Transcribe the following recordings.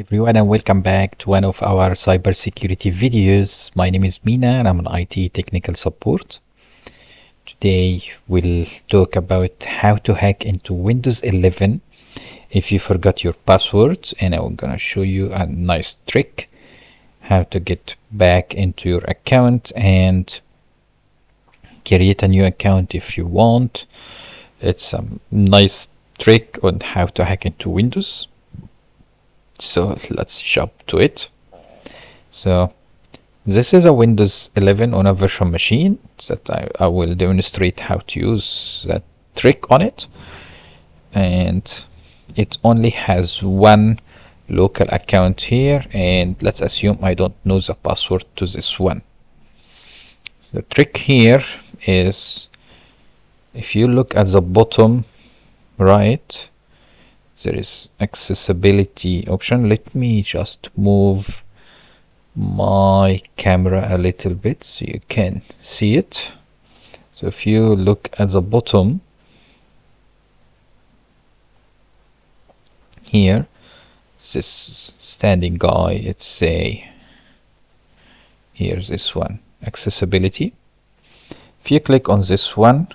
everyone, and welcome back to one of our cybersecurity videos. My name is Mina and I'm an IT technical support. Today we'll talk about how to hack into Windows 11 if you forgot your password, and I'm gonna show you a nice trick how to get back into your account and create a new account if you want. It's a nice trick on how to hack into Windows. So let's jump to it. So this is a Windows 11 on a virtual machine that I will demonstrate how to use that trick on it, and it only has one local account here, and let's assume I don't know the password to this one. So the trick here is, if you look at the bottom right, there is accessibility option. Let me just move my camera a little bit so you can see it. So if you look at the bottom here, this standing guy, it's say here's this one, accessibility. If you click on this one,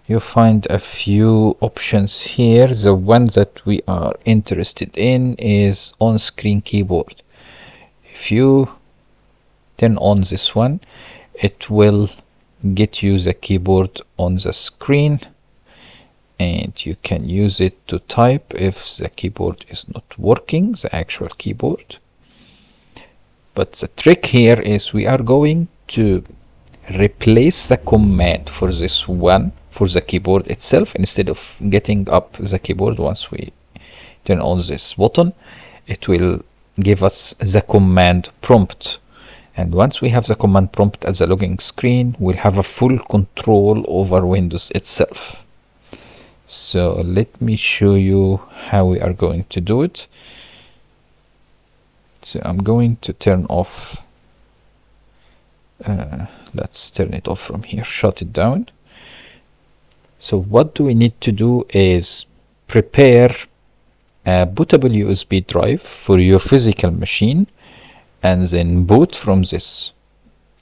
you find a few options here. The one that we are interested in is on-screen keyboard. If you turn on this one, it will get you the keyboard on the screen, and you can use it to type if the keyboard is not working, the actual keyboard. But the trick here is we are going to replace the command for this one for the keyboard itself. Instead of getting up the keyboard, once we turn on this button, it will give us the command prompt, and once we have the command prompt at the login screen, we'll have a full control over Windows itself. So let me show you how we are going to do it. So I'm going to turn off, let's turn it off from here, shut it down. So what do we need to do is prepare a bootable USB drive for your physical machine, and then boot from this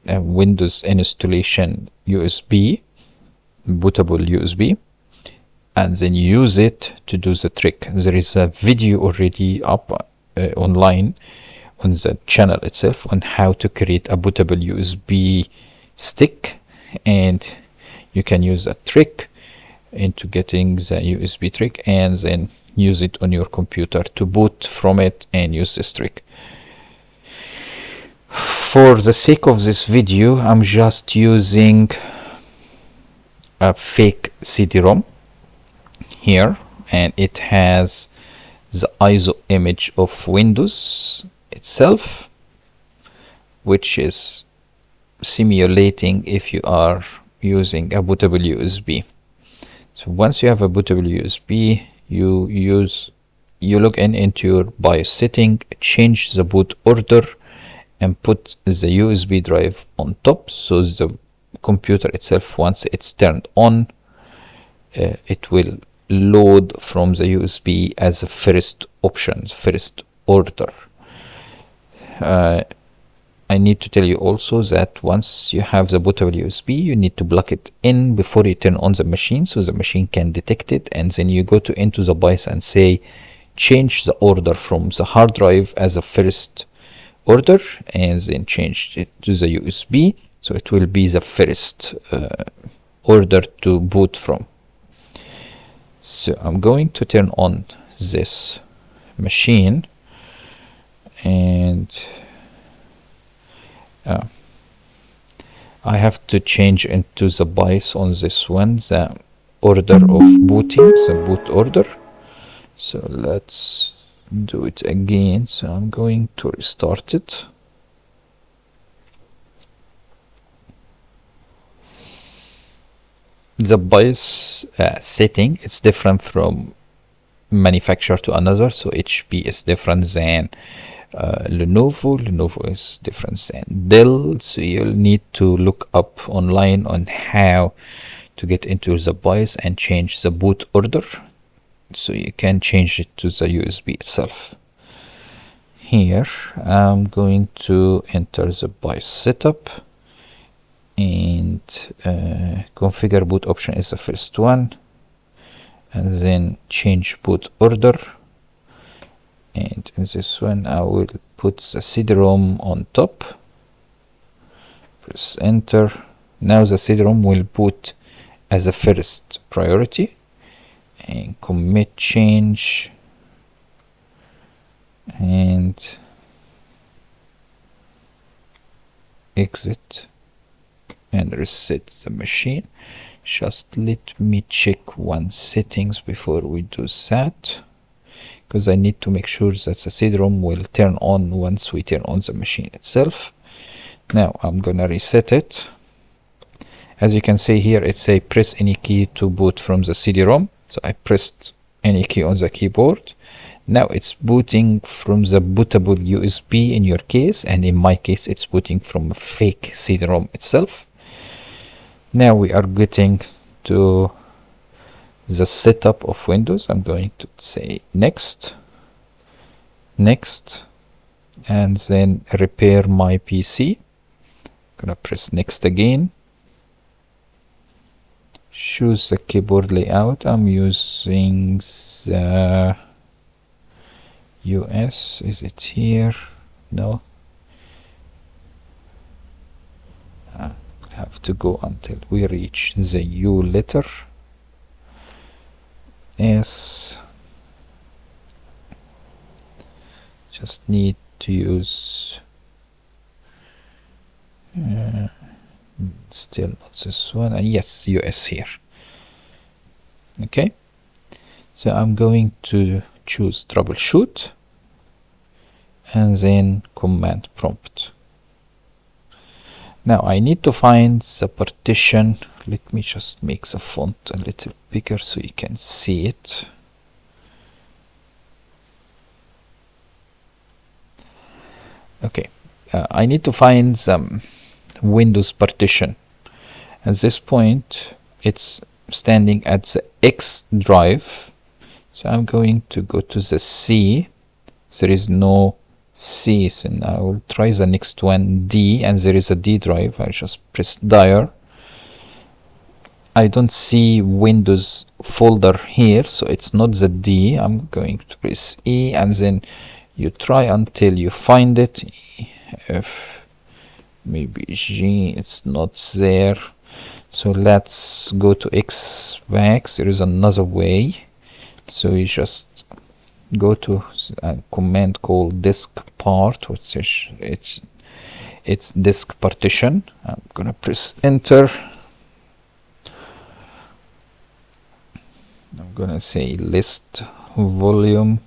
Windows installation USB, bootable USB, and then use it to do the trick. There is a video already up online on the channel itself on how to create a bootable USB stick, and you can use that trick into getting the USB trick and then use it on your computer to boot from it and use this trick. For the sake of this video, I'm just using a fake CD-ROM here, and it has the ISO image of Windows itself, which is simulating if you are using a bootable USB. So once you have a bootable USB, you log into your BIOS setting, change the boot order, and put the USB drive on top. So the computer itself, once it's turned on, it will load from the USB as a first option, first order. I need to tell you also that once you have the bootable USB, you need to block it in before you turn on the machine, so the machine can detect it, and then you go into the BIOS and say change the order from the hard drive as a first order, and then change it to the USB, so it will be the first order to boot from. So I'm going to turn on this machine, and I have to change into the BIOS on this one the order of booting, the boot order. So let's do it again. So I'm going to restart it. The BIOS setting is different from manufacturer to another. So HP is different than Lenovo is different than Dell, so you'll need to look up online on how to get into the BIOS and change the boot order, so you can change it to the USB itself. here I'm going to enter the BIOS setup, and configure boot option is the first one, and then change boot order, and in this one I will put the CD-ROM on top, press enter. Now the CD-ROM will boot as a first priority, and commit change, and exit and reset the machine. Just let me check one settings before we do that, because I need to make sure that the CD-ROM will turn on once we turn on the machine itself. Now I'm gonna reset it. As you can see here, it says press any key to boot from the CD-ROM. So I pressed any key on the keyboard. Now it's booting from the bootable USB in your case, and in my case it's booting from a fake CD-ROM itself. Now we are getting to the setup of Windows. I'm going to say next, next, and then repair my PC. I'm gonna press next again. Choose the keyboard layout. I'm using the US. Is it here? No. I have to go until we reach the U letter. S. Just need to use still not this one, and yes, US here. Okay, so I'm going to choose troubleshoot and then command prompt. Now I need to find the partition. Let me just make the font a little bigger so you can see it. Okay, I need to find some Windows partition. At this point it's standing at the X drive, so I'm going to go to the C. There is no C, so now I will try the next one, D, and there is a D drive. I just press dir. I don't see Windows folder here, so it's not the D. I'm going to press E, and then you try until you find it. F, maybe G, it's not there. So let's go to X back. There is another way. So you just go to a command called disk part, which is it's disk partition. I'm gonna press enter. I'm gonna say list volume,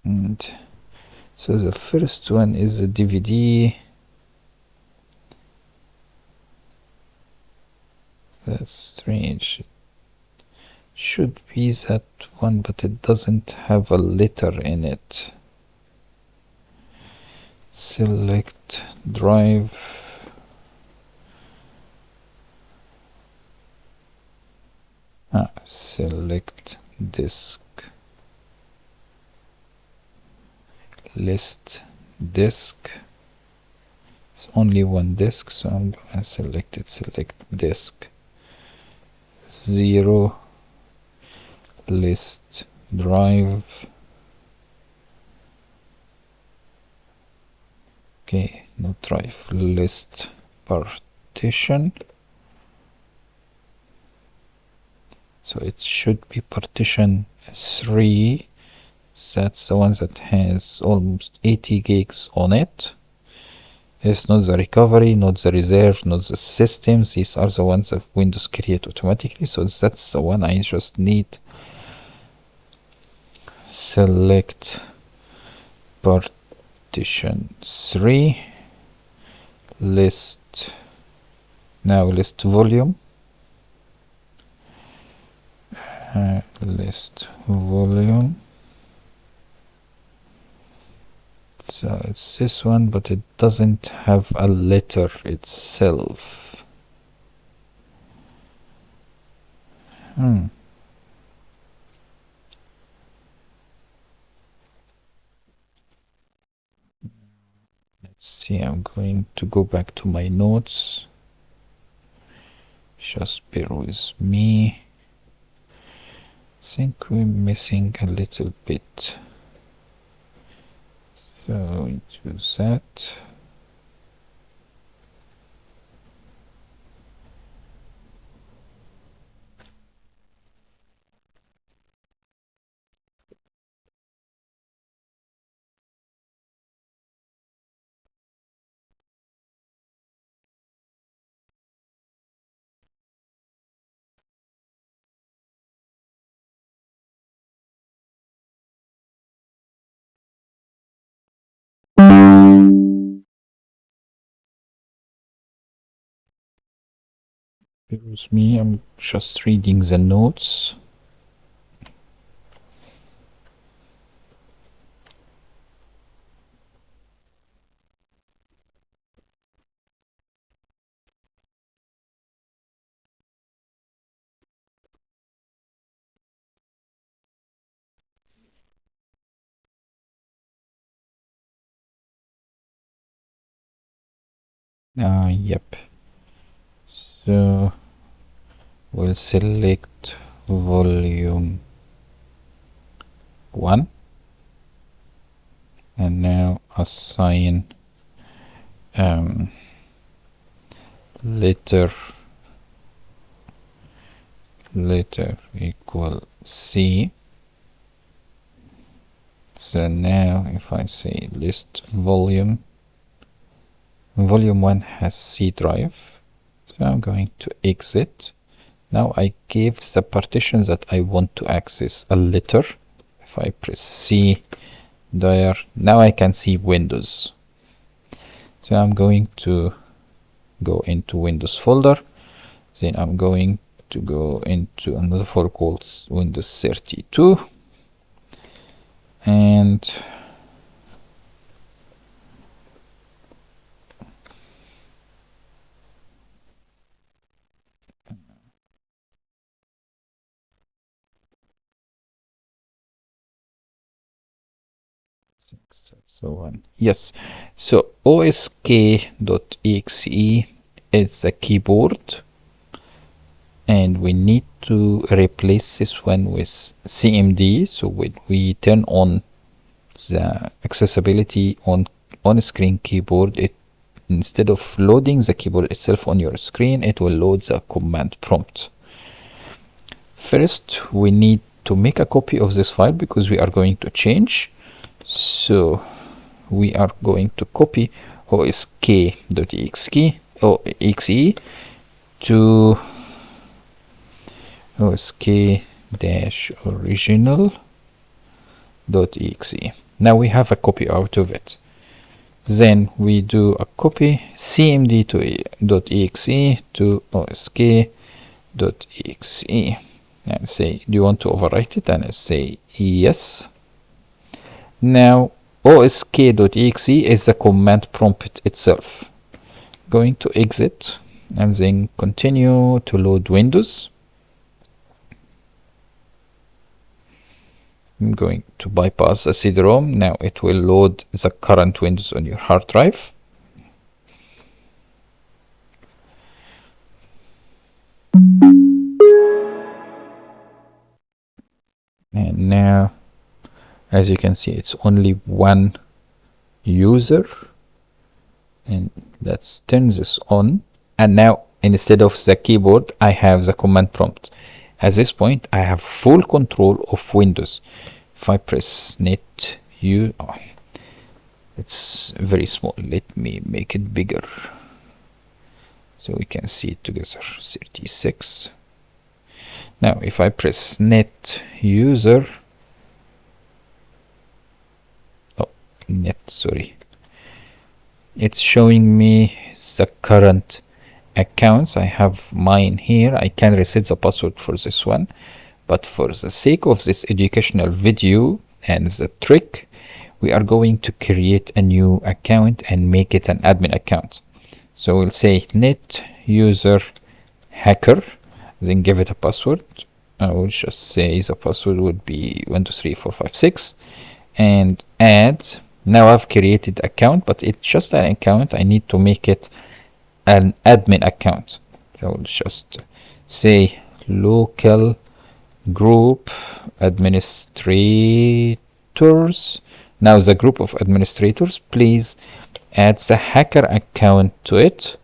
and so the first one is a DVD. That's strange. It should be that one, but it doesn't have a letter in it. Select drive. Select disk. List disk. It's only one disk, so I'm gonna select it. Select disk 0, list drive. Okay, no drive, list partition. So it should be partition 3. That's the one that has almost 80 gigs on it. It's not the recovery, not the reserve, not the systems. These are the ones that Windows create automatically. So that's the one I just need. Select partition 3. List. Now list volume. List volume. So it's this one, but it doesn't have a letter itself. Hmm. Let's see, I'm going to go back to my notes. Just bear with me. I think we're missing a little bit. So into that. Bear with me, I'm just reading the notes. Yep. So we'll select volume 1 and now assign letter equal C. So now if I say list volume 1 has C drive. So I'm going to exit. Now I give the partition that I want to access a letter. If I press C there, now I can see Windows. So I'm going to go into Windows folder. Then I'm going to go into another folder called Windows 32 and so on. Yes, so osk.exe is the keyboard and we need to replace this one with cmd. So when we turn on the accessibility on screen keyboard, it instead of loading the keyboard itself on your screen, it will load the command prompt. First we need to make a copy of this file because we are going to change. So we are going to copy osk.exe to osk-original.exe. Now we have a copy out of it. Then we do a copy cmd.exe to osk.exe and say, do you want to overwrite it? And I say yes. Now osk.exe is the command prompt itself. Going to exit and then continue to load Windows. I'm going to bypass the CD-ROM. Now it will load the current Windows on your hard drive. And now, as you can see, it's only one user. And let's turn this on. And now, instead of the keyboard, I have the command prompt. At this point, I have full control of Windows. If I press net U, it's very small. Let me make it bigger so we can see it together. 36. Now if I press net user, it's showing me the current accounts. I have mine here. I can reset the password for this one, but for the sake of this educational video and the trick, we are going to create a new account and make it an admin account. So we'll say net user hacker, then give it a password. I will just say the password would be 1234556 and add. Now I've created account, but it's just an account. I need to make it an admin account. So I'll just say local group administrators. Now the group of administrators, please add the hacker account to it.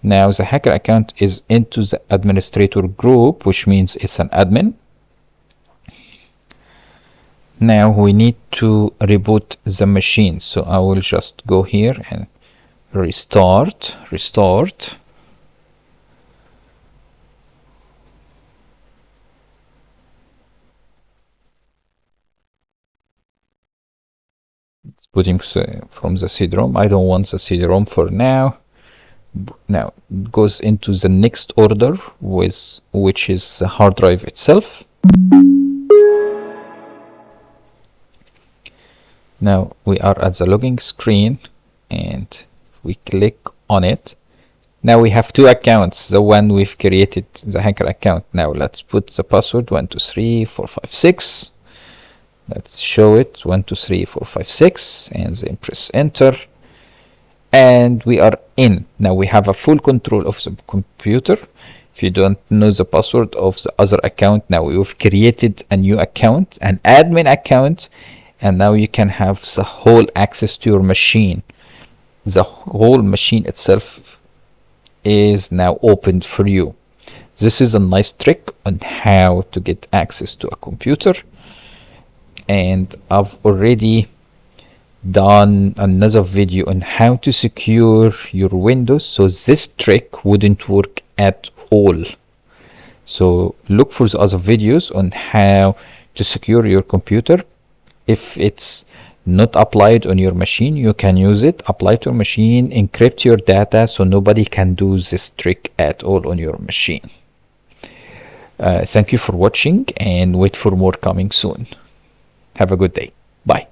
Now the hacker account is into the administrator group, which means it's an admin. Now we need to reboot the machine, so I will just go here and restart. It's booting from the CD-ROM. I don't want the CD-ROM for now. Now it goes into the next order, which is the hard drive itself. Now we are at the login screen, and we click on it. Now we have two accounts, the one we've created, the hacker account. Now let's put the password 123456. Let's show it 123456 and then press enter. And we are in. Now we have a full control of the computer. If you don't know the password of the other account, now we've created a new account, an admin account, and now you can have the whole access to your machine. The whole machine itself is now opened for you. This is a nice trick on how to get access to a computer, and I've already done another video on how to secure your Windows, so this trick wouldn't work at all. So look for the other videos on how to secure your computer. If it's not applied on your machine, you can use it, apply to your machine, encrypt your data so nobody can do this trick at all on your machine. Thank you for watching, and wait for more coming soon. Have a good day. Bye.